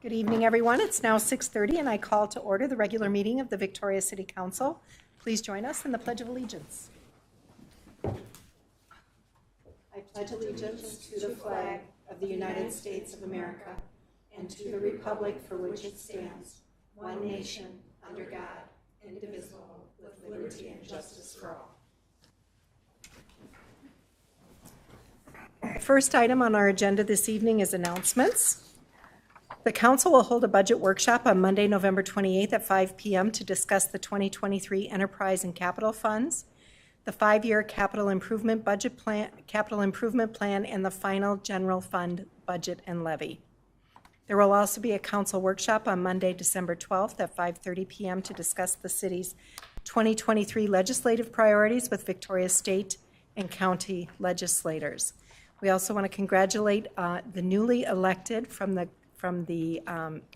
Good evening, everyone. It's now 6:30, and I call to order the regular meeting of the Victoria City Council. Please join us in the Pledge of Allegiance. I pledge allegiance to the flag of the United States of America and to the republic for which it stands, one nation, under God, indivisible, with liberty and justice for all. The first item on our agenda this evening is announcements. The Council will hold a budget workshop on Monday, November 28th at 5 p.m. to discuss the 2023 Enterprise and Capital Funds, the 5-year capital improvement plan, and the final general fund budget and levy. There will also be a Council workshop on Monday, December 12th at 5:30 p.m. to discuss the city's 2023 legislative priorities with Victoria State and County legislators. We also want to congratulate the newly elected from the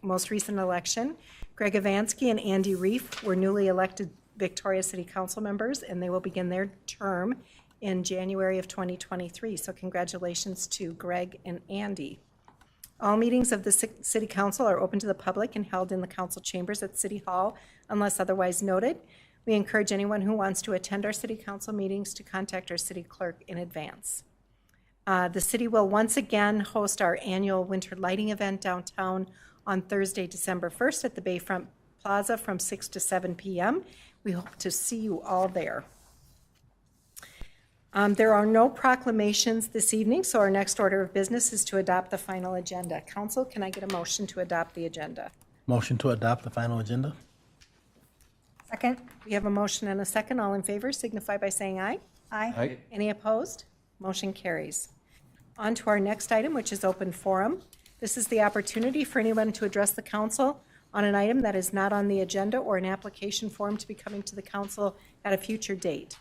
most recent election. Greg Ivansky and Andy Reef were newly elected Victoria City Council members, and they will begin their term in January of 2023. So congratulations to Greg and Andy. All meetings of the City Council are open to the public and held in the council chambers at City Hall unless otherwise noted. We encourage anyone who wants to attend our City Council meetings to contact our City Clerk in advance. The city will once again host our annual winter lighting event downtown on Thursday, December 1st at the Bayfront Plaza from 6 to 7 p.m. We hope to see you all there. There are no proclamations this evening, so our next order of business is to adopt the final agenda. Council, can I get a motion to adopt the agenda? Motion to adopt the final agenda. Second. We have a motion and a second. All in favor signify by saying aye. Aye. Aye. Any opposed? Motion carries. On to our next item, which is open forum. This is the opportunity for anyone to address the council on an item that is not on the agenda or an application form to be coming to the council at a future date.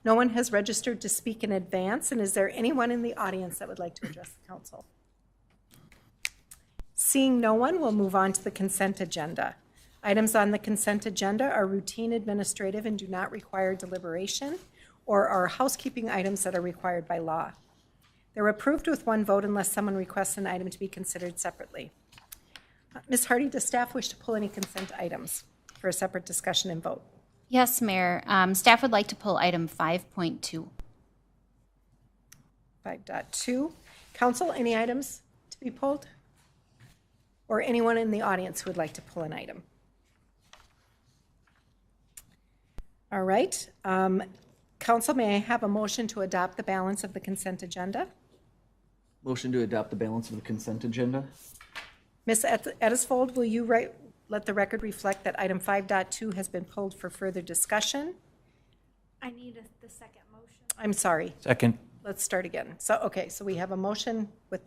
No one has registered to speak in advance, and is there anyone in the audience that would like to address the council? Seeing no one, we'll move on to the consent agenda. Items on the consent agenda are routine administrative and do not require deliberation, or are housekeeping items that are required by law. They're approved with one vote unless someone requests an item to be considered separately. Ms. Hardy, does staff wish to pull any consent items for a separate discussion and vote? Yes, Mayor. Staff would like to pull item 5.2. 5.2. Council, any items to be pulled? Or anyone in the audience who would like to pull an item? All right. Council, may I have a motion to adopt the balance of the consent agenda? Motion to adopt the balance of the consent agenda. Ms. Edisfold, will you let the record reflect that item 5.2 has been pulled for further discussion? I need the second motion. I'm sorry. Second. Let's start again. So we have a motion with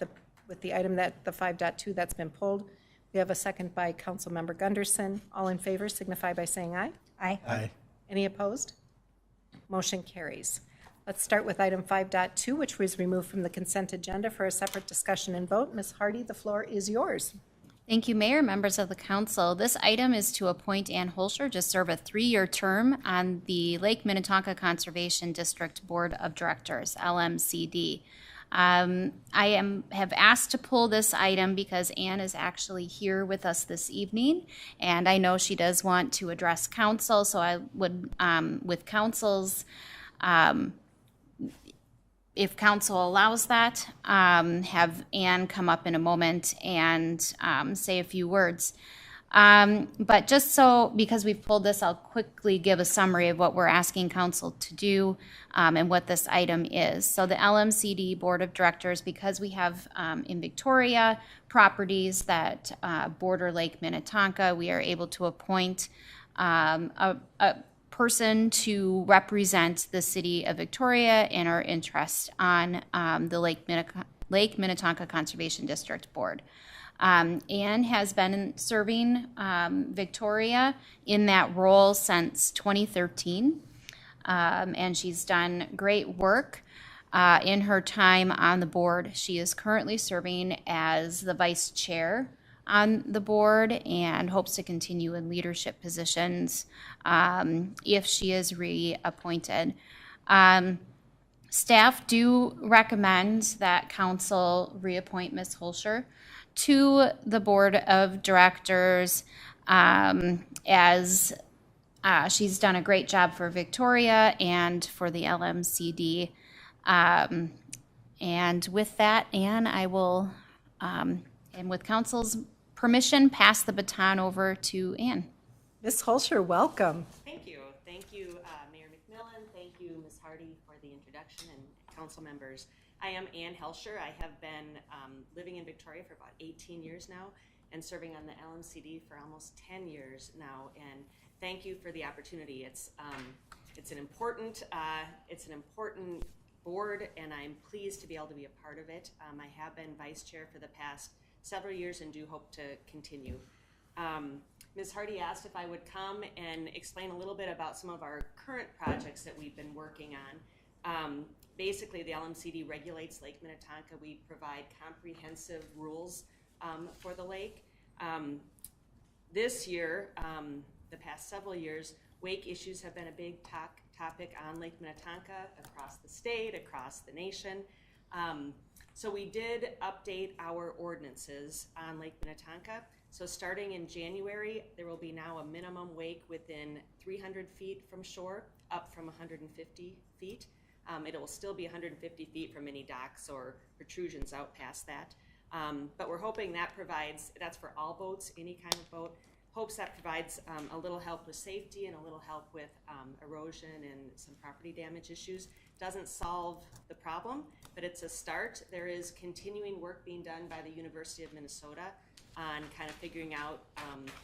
the item that the 5.2 that's been pulled. We have a second by Councilmember Gunderson. All in favor signify by saying aye. Aye. Aye. Any opposed? Motion carries. Let's start with item 5.2, which was removed from the consent agenda for a separate discussion and vote. Ms. Hardy, the floor is yours. Thank you, Mayor, members of the council. This item is to appoint Ann Hoelscher to serve a 3-year term on the Lake Minnetonka Conservation District Board of Directors, LMCD. I have asked to pull this item because Ann is actually here with us this evening, and I know she does want to address council, so I would, with council's, if council allows that, have Ann come up in a moment and say a few words. But just so, because we've pulled this, I'll quickly give a summary of what we're asking council to do and what this item is. So the LMCD Board of Directors, because we have in Victoria properties that border Lake Minnetonka, we are able to appoint a person to represent the city of Victoria and our interest on the Lake Minnetonka Conservation District Board. Ann has been serving Victoria in that role since 2013, and she's done great work in her time on the board. She is currently serving as the vice chair on the board and hopes to continue in leadership positions if she is reappointed. Staff do recommend that council reappoint Ms. Hoelscher to the board of directors, as she's done a great job for Victoria and for the LMCD. And with that, Anne, I will, and with council's permission, pass the baton over to Anne. Ms. Hoelscher, welcome. Thank you. Thank you, Mayor McMillan. Thank you, Ms. Hardy, for the introduction, and council members. I am Ann Hoelscher. I have been living in Victoria for about 18 years now and serving on the LMCD for almost 10 years now. And thank you for the opportunity. It's an important board, and I'm pleased to be able to be a part of it. I have been vice chair for the past several years and do hope to continue. Ms. Hardy asked if I would come and explain a little bit about some of our current projects that we've been working on. Basically, the LMCD regulates Lake Minnetonka. We provide comprehensive rules for the lake. This year, the past several years, wake issues have been a big topic on Lake Minnetonka, across the state, across the nation. So we did update our ordinances on Lake Minnetonka. So starting in January, there will be now a minimum wake within 300 feet from shore, up from 150 feet. It will still be 150 feet from any docks or protrusions out past that. But we're hoping that provides, that's for all boats, any kind of boat, hopes that provides a little help with safety and a little help with erosion and some property damage issues. Doesn't solve the problem, but it's a start. There is continuing work being done by the University of Minnesota on kind of figuring out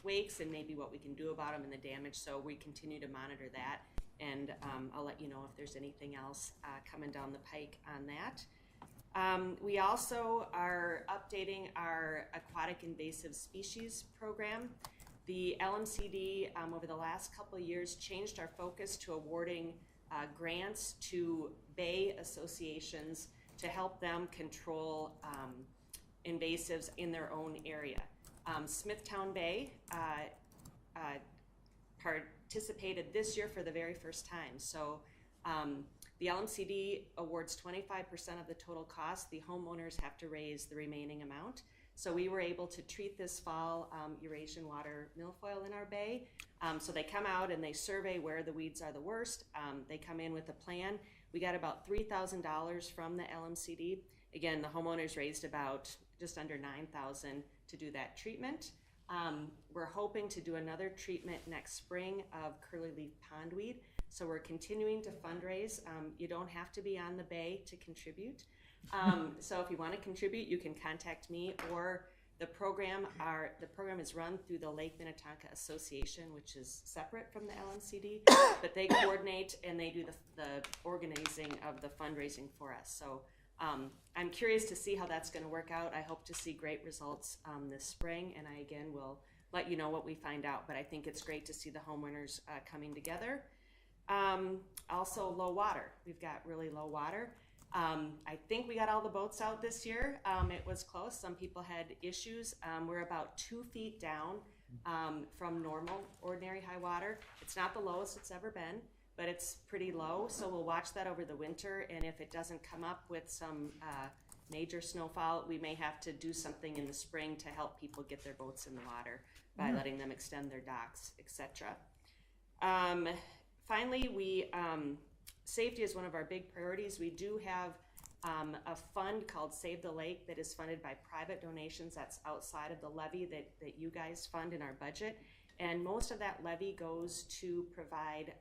wakes and maybe what we can do about them and the damage. So we continue to monitor that, and I'll let you know if there's anything else coming down the pike on that. We also are updating our aquatic invasive species program. The LMCD over the last couple of years changed our focus to awarding grants to bay associations to help them control invasives in their own area. Smithtown Bay participated this year for the very first time. So the LMCD awards 25% of the total cost. The homeowners have to raise the remaining amount. So we were able to treat this fall Eurasian water milfoil in our bay. So they come out and they survey where the weeds are the worst. They come in with a plan. We got about $3,000 from the LMCD. Again, the homeowners raised about just under $9,000 to do that treatment. We're hoping to do another treatment next spring of curly leaf pondweed. So we're continuing to fundraise. You don't have to be on the bay to contribute. So if you want to contribute, you can contact me, or the program is run through the Lake Minnetonka Association, which is separate from the LMCD, but they coordinate and they do the organizing of the fundraising for us. So I'm curious to see how that's going to work out. I hope to see great results this spring, and I again will let you know what we find out, but I think it's great to see the homeowners coming together. Also low water. We've got really low water. I think we got all the boats out this year. It was close. Some people had issues. We're about 2 feet down from normal, ordinary high water. It's not the lowest it's ever been, but it's pretty low. So we'll watch that over the winter, and if it doesn't come up with some major snowfall, we may have to do something in the spring to help people get their boats in the water by letting them extend their docks, etc. Finally, safety is one of our big priorities. We do have a fund called Save the Lake that is funded by private donations. That's outside of the levy that you guys fund in our budget. And most of that levy goes to provide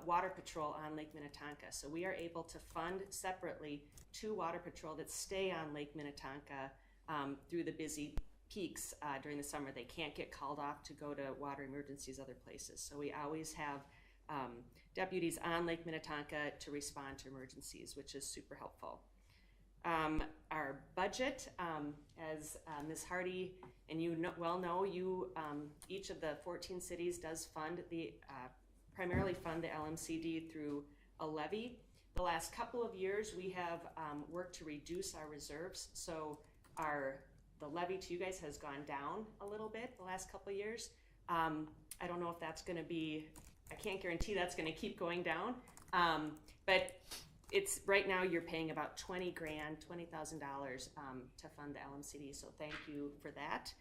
water patrol on Lake Minnetonka. So we are able to fund separately 2 water patrol that stay on Lake Minnetonka through the busy peaks during the summer. They can't get called off to go to water emergencies other places. So we always have deputies on Lake Minnetonka to respond to emergencies, which is super helpful. Our budget, as Ms. Hardy and you well know, each of the 14 cities does fund primarily fund the LMCD through a levy. The last couple of years, we have worked to reduce our reserves. So the levy to you guys has gone down a little bit the last couple of years. I don't know if that's going to be, I can't guarantee that's going to keep going down, but it's, right now you're paying about $20,000 to fund the LMCD, so thank you for that.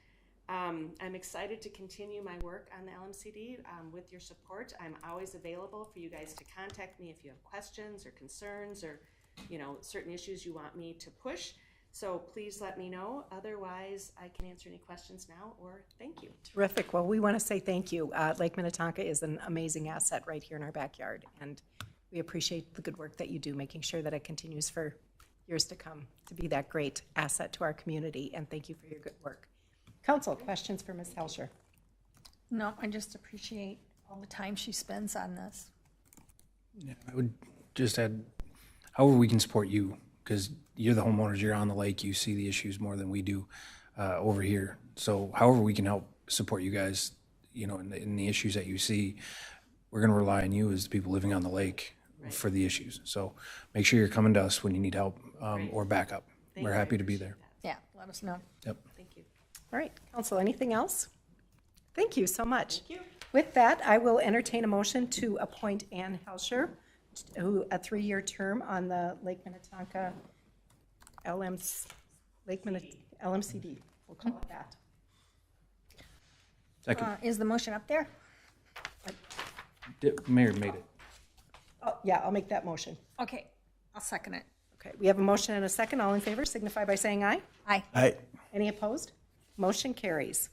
I'm excited to continue my work on the LMCD with your support. I'm always available for you guys to contact me if you have questions or concerns or, you know, certain issues you want me to push. So please let me know. Otherwise, I can answer any questions now, or thank you. Terrific. Well, we want to say thank you. Lake Minnetonka is an amazing asset right here in our backyard, and we appreciate the good work that you do, making sure that it continues for years to come to be that great asset to our community, and thank you for your good work. Council, questions for Ms. Hoelscher? No, I just appreciate all the time she spends on this. Yeah, I would just add, however we can support you, because you're the homeowners, you're on the lake, you see the issues more than we do over here. So however we can help support you guys, you know, in the issues that you see, we're going to rely on you as the people living on the lake for the issues. So make sure you're coming to us when you need help or backup. We're happy to be there. Yeah, let us know. Yep. Thank you. All right, Council, anything else? Thank you so much. Thank you. With that, I will entertain a motion to appoint Ann Hoelscher, who a 3-year term on the Lake Minnetonka LMCD. We'll call it that. Second. Is the motion up there? Mayor made it. Oh, yeah, I'll make that motion. Okay, I'll second it. Okay, we have a motion and a second. All in favor signify by saying aye. Aye. Aye. Any opposed? Motion carries.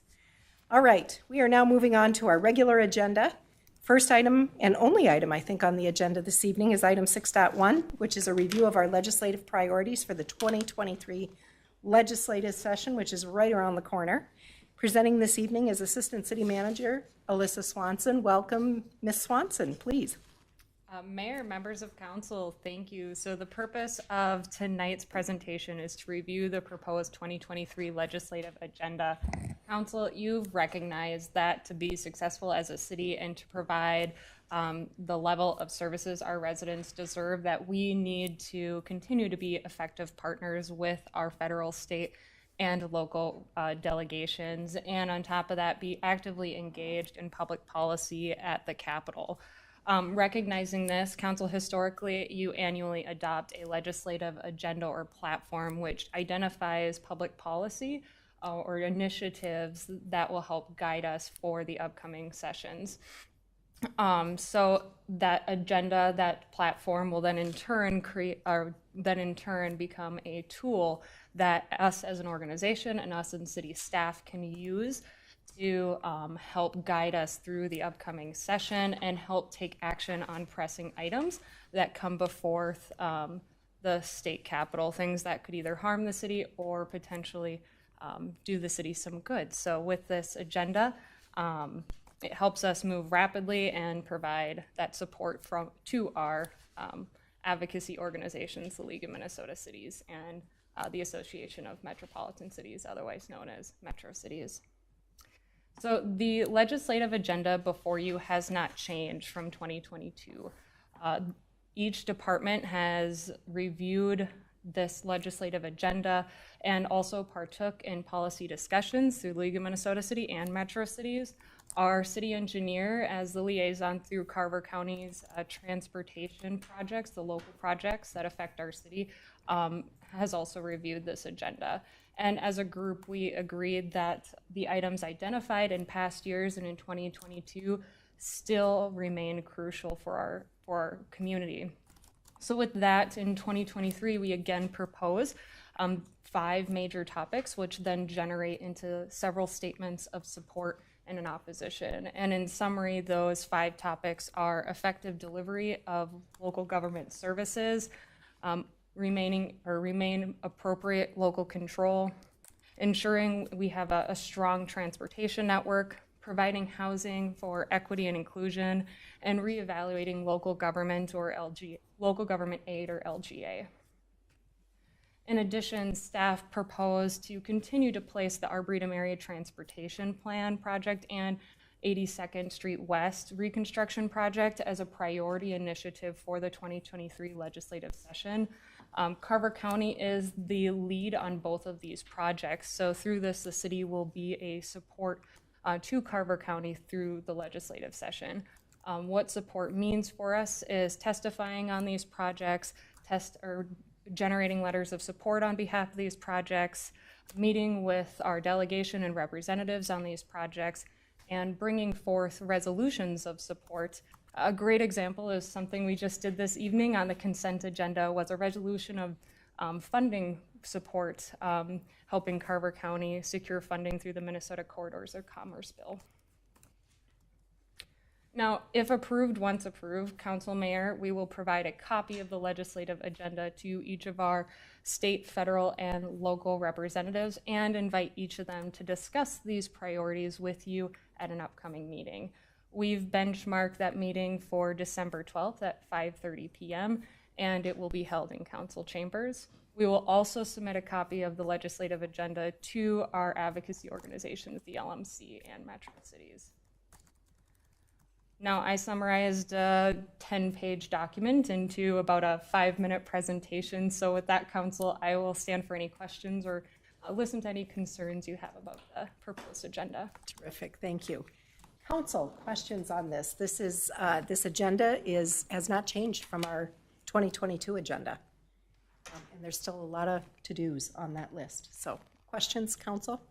All right, we are now moving on to our regular agenda. First item and only item, I think, on the agenda this evening is item 6.1, which is a review of our legislative priorities for the 2023 legislative session, which is right around the corner. Presenting this evening is Assistant City Manager Alyssa Swanson. Welcome, Ms. Swanson, please. Mayor, members of council, thank you. So the purpose of tonight's presentation is to review the proposed 2023 legislative agenda. Council, you've recognized that to be successful as a city and to provide the level of services our residents deserve, that we need to continue to be effective partners with our federal, state, and local delegations, and on top of that, be actively engaged in public policy at the Capitol. Recognizing this, Council, historically, you annually adopt a legislative agenda or platform which identifies public policy or initiatives that will help guide us for the upcoming sessions. So that agenda, that platform will then in turn become a tool that us as an organization and us and city staff can use to help guide us through the upcoming session and help take action on pressing items that come before the state capitol, things that could either harm the city or potentially do the city some good. So with this agenda, it helps us move rapidly and provide that support to our advocacy organizations, the League of Minnesota Cities and the Association of Metropolitan Cities, otherwise known as Metro Cities. So the legislative agenda before you has not changed from 2022. Each department has reviewed this legislative agenda and also partook in policy discussions through League of Minnesota City and Metro Cities. Our city engineer, as the liaison through Carver County's transportation projects, the local projects that affect our city, has also reviewed this agenda. And as a group, we agreed that the items identified in past years and in 2022 still remain crucial for our community. So with that, in 2023, we again propose 5 major topics, which then generate into several statements of support and an opposition. And in summary, those 5 topics are effective delivery of local government services, remain appropriate local control, ensuring we have a strong transportation network, providing housing for equity and inclusion, and reevaluating local government or local government aid or LGA. In addition, staff proposed to continue to place the Arboretum Area Transportation Plan project and 82nd Street West reconstruction project as a priority initiative for the 2023 legislative session. Carver County is the lead on both of these projects. So through this, the city will be a support to Carver County through the legislative session. What support means for us is testifying on these projects, generating letters of support on behalf of these projects, meeting with our delegation and representatives on these projects, and bringing forth resolutions of support. A great example is something we just did this evening on the consent agenda was a resolution of funding support, helping Carver County secure funding through the Minnesota Corridors of Commerce bill. Now, if approved, once approved, Council Mayor, we will provide a copy of the legislative agenda to each of our state, federal, and local representatives and invite each of them to discuss these priorities with you at an upcoming meeting. We've benchmarked that meeting for December 12th at 5:30 p.m. and it will be held in council chambers. We will also submit a copy of the legislative agenda to our advocacy organizations, the LMC and Metro Cities. Now, I summarized a 10-page document into about a 5-minute presentation. So with that, Council, I will stand for any questions or listen to any concerns you have about the proposed agenda. Terrific, thank you. Council, questions on this? This agenda has not changed from our 2022 agenda. And there's still a lot of to-dos on that list. So questions, Council?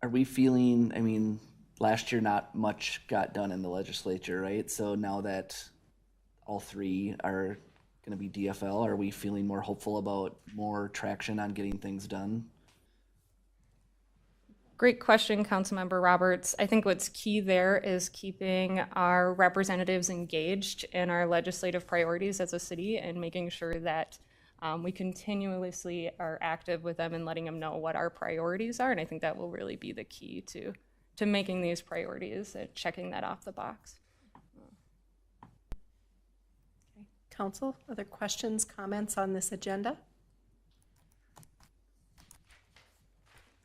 Are we feeling, I mean, last year not much got done in the legislature, right? So now that all three are going to be DFL, are we feeling more hopeful about more traction on getting things done? Great question, Councilmember Roberts. I think what's key there is keeping our representatives engaged in our legislative priorities as a city and making sure that we continuously are active with them and letting them know what our priorities are. And I think that will really be the key to making these priorities and checking that off the box. Okay. Council, other questions, comments on this agenda?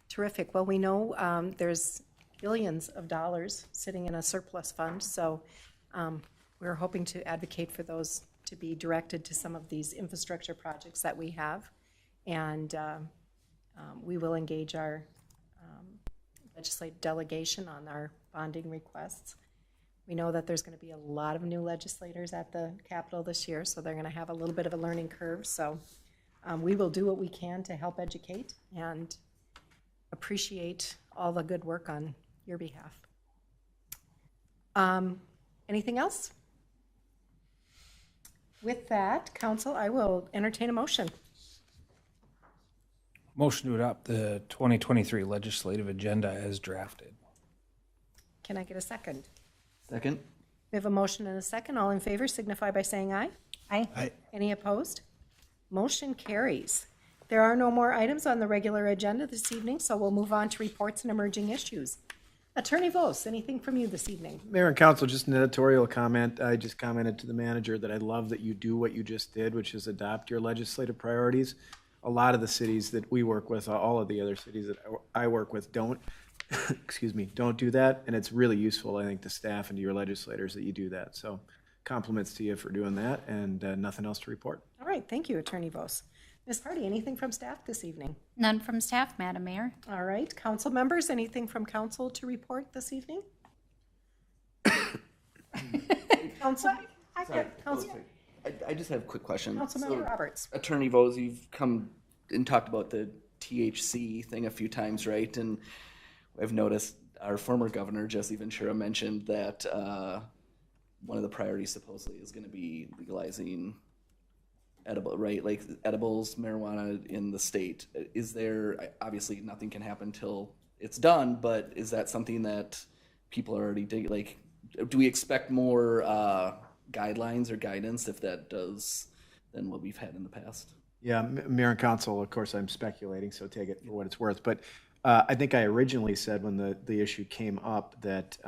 Terrific. Well, we know there's billions of dollars sitting in a surplus fund, so we're hoping to advocate for those to be directed to some of these infrastructure projects that we have, and we will engage our legislative delegation on our bonding requests. We know that there's going to be a lot of new legislators at the Capitol this year, so they're going to have a little bit of a learning curve, so we will do what we can to help educate and appreciate all the good work on your behalf. Anything else? With that, Council, I will entertain a motion. Motion to adopt the 2023 legislative agenda as drafted. Can I get a second? Second? We have a motion and a second. All in favor signify by saying aye. Aye. Aye. Any opposed? Motion carries. There are no more items on the regular agenda this evening, so we'll move on to reports and emerging issues. Attorney Vos, anything from you this evening? Mayor and Council, just an editorial comment. I just commented to the manager that I love that you do what you just did, which is adopt your legislative priorities. A lot of the cities that we work with, all of the other cities that I work with don't, excuse me, don't do that. And it's really useful, I think, to staff and to your legislators that you do that. So compliments to you for doing that, and nothing else to report. All right, thank you, Attorney Vos. Ms. Hardy, anything from staff this evening? None from staff, Madam Mayor. All right, council members, anything from council to report this evening? Council? Council? I just have a quick question. Councilmember Roberts. Attorney Vos, you've come and talked about the THC thing a few times, right? And I've noticed our former governor, Jesse Ventura, mentioned that one of the priorities supposedly is going to be legalizing edibles, marijuana in the state. Is there, obviously nothing can happen until it's done, but is that something that people are already do we expect more guidelines or guidance if that does than what we've had in the past? Yeah, Mayor and Council, of course, I'm speculating, so take it for what it's worth. But I think I originally said when the issue came up that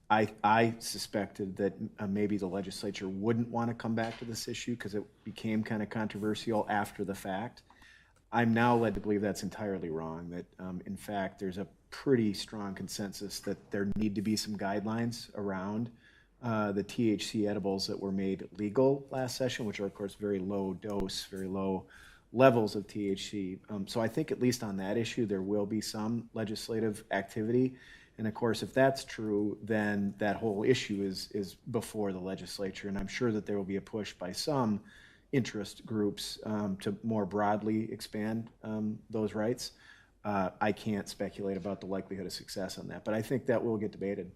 I suspected that maybe the legislature wouldn't want to come back to this issue because it became kind of controversial after the fact. I'm now led to believe that's entirely wrong, that in fact there's a pretty strong consensus that there need to be some guidelines around the THC edibles that were made legal last session, which are of course very low dose, very low levels of THC. So I think at least on that issue there will be some legislative activity. And of course, if that's true, then that whole issue is before the legislature. And I'm sure that there will be a push by some interest groups to more broadly expand those rights. I can't speculate about the likelihood of success on that, but I think that will get debated.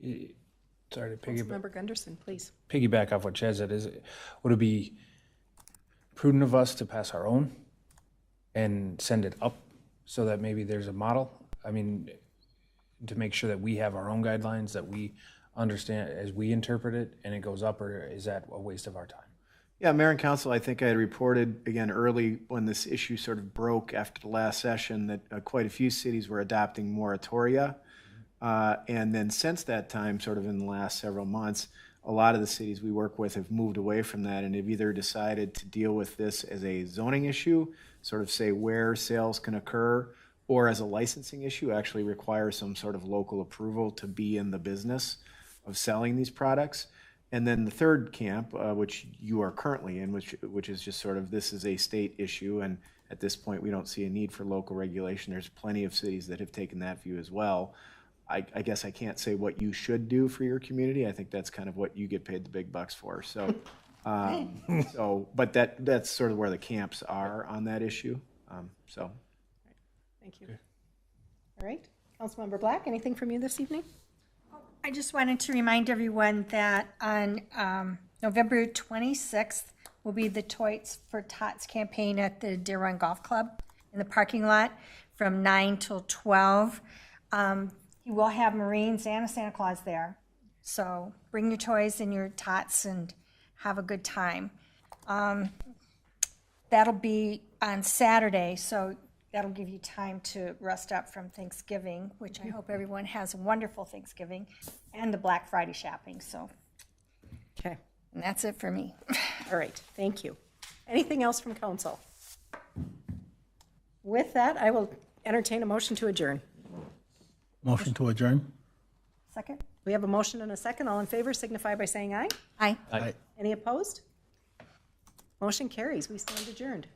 Yeah. Sorry to piggyback. Councilmember Gunderson, please. Piggyback off what Chad said, would it be prudent of us to pass our own and send it up so that maybe there's a model? I mean, to make sure that we have our own guidelines that we understand as we interpret it and it goes up, or is that a waste of our time? Yeah, Mayor and Council, I think I had reported again early when this issue sort of broke after the last session that quite a few cities were adopting moratoria. And then since that time, sort of in the last several months, a lot of the cities we work with have moved away from that and have either decided to deal with this as a zoning issue, sort of say where sales can occur, or as a licensing issue, actually require some sort of local approval to be in the business of selling these products. And then the third camp, which you are currently in, which is just sort of this is a state issue, and at this point we don't see a need for local regulation. There's plenty of cities that have taken that view as well. I guess I can't say what you should do for your community. I think that's kind of what you get paid the big bucks for. So, but that's sort of where the camps are on that issue. Thank you. All right. Councilmember Black, anything from you this evening? I just wanted to remind everyone that on November 26th will be the Toits for Tots campaign at the Deer Run Golf Club in the parking lot from 9 till 12. You will have Marines and a Santa Claus there. So bring your toys and your tots and have a good time. That'll be on Saturday, so that'll give you time to rest up from Thanksgiving, which I hope everyone has a wonderful Thanksgiving, and the Black Friday shopping. So, Okay. and that's it for me. All right. Thank you. Anything else from council? With that, I will entertain a motion to adjourn. Motion to adjourn? Second? We have a motion and a second. All in favor signify by saying aye. Aye. Aye. Any opposed? Motion carries. We stand adjourned.